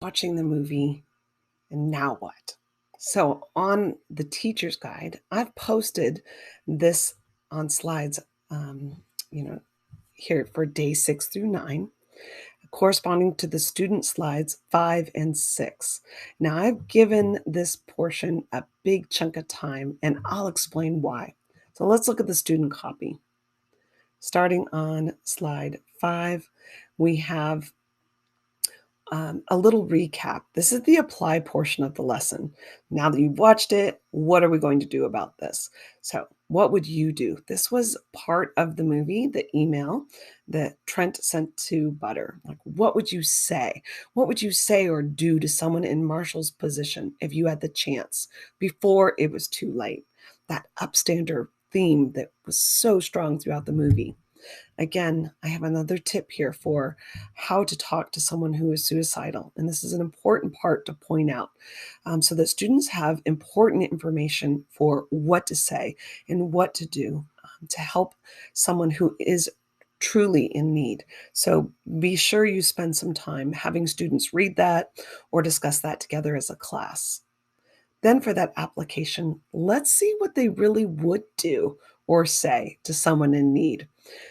watching the movie, and now what? So on the teacher's guide, I've posted this on slides, um, you know, here for day 6 through 9, corresponding to the student slides 5 and 6. Now I've given this portion a big chunk of time, and I'll explain why. So let's look at the student copy. Starting on slide 5, we have a little recap. This is the apply portion of the lesson. Now that you've watched it, what are we going to do about this? So, what would you do? This was part of the movie, the email that Trent sent to Butter. Like, what would you say? What would you say or do to someone in Marshall's position if you had the chance before it was too late? That upstander theme that was so strong throughout the movie. Again, I have another tip here for how to talk to someone who is suicidal. And this is an important part to point out, so that students have important information for what to say and what to do to help someone who is truly in need. So be sure you spend some time having students read that or discuss that together as a class. Then for that application, let's see what they really would do or say to someone in need.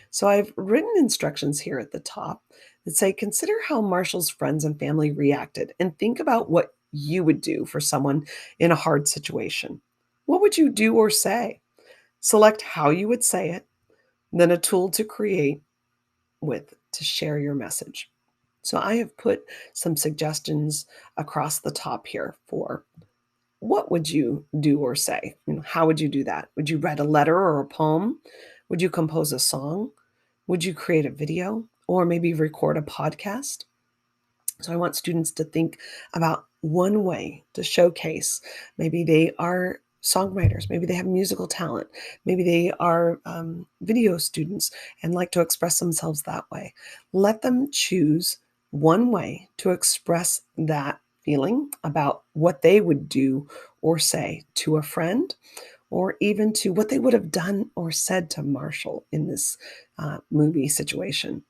So I've written instructions here at the top that say, consider how Marshall's friends and family reacted and think about what you would do for someone in a hard situation. What would you do or say? Select how you would say it, then a tool to create with to share your message. So I have put some suggestions across the top here for what would you do or say? How would you do that? Would you write a letter or a poem? Would you compose a song? Would you create a video or maybe record a podcast? So I want students to think about one way to showcase. Maybe they are songwriters, maybe they have musical talent, maybe they are video students and like to express themselves that way. Let them choose one way to express that feeling about what they would do or say to a friend, or even to what they would have done or said to Marshall in this movie situation.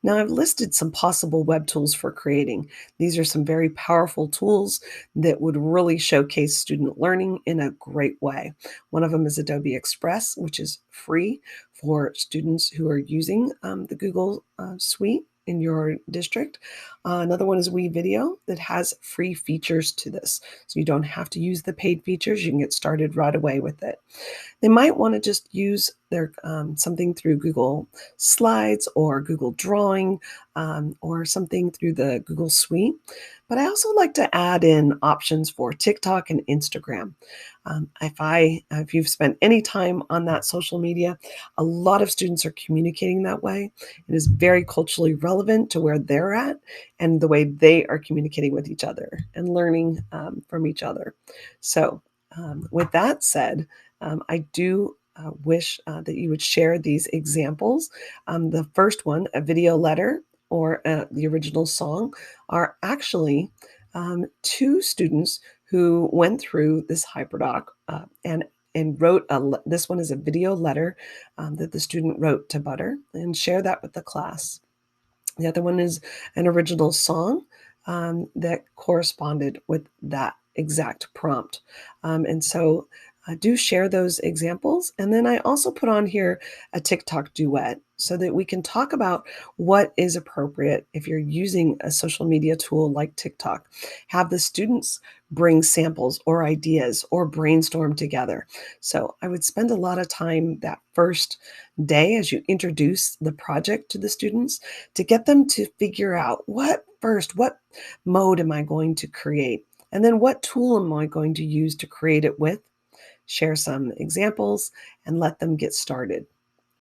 Now, I've listed some possible web tools for creating. These are some very powerful tools that would really showcase student learning in a great way. One of them is Adobe Express, which is free for students who are using the Google Suite in your district. Another one is WeVideo that has free features to this. So you don't have to use the paid features. You can get started right away with it. They might want to just use their something through Google Slides or Google Drawing, or something through the Google Suite. But I also like to add in options for TikTok and Instagram. If you've spent any time on that social media, a lot of students are communicating that way. It is very culturally relevant to where they're at and the way they are communicating with each other and learning from each other. So, with that said, I do wish that you would share these examples. The first one, a video letter or the original song, are actually two students who went through this HyperDoc and wrote this one is a video letter that the student wrote to Butter and share that with the class. The other one is an original song that corresponded with that exact prompt. And so do share those examples. And then I also put on here a TikTok duet so that we can talk about what is appropriate if you're using a social media tool like TikTok. Have the students bring samples or ideas or brainstorm together. So I would spend a lot of time that first day as you introduce the project to the students to get them to figure out what mode am I going to create? And then what tool am I going to use to create it with? Share some examples and let them get started.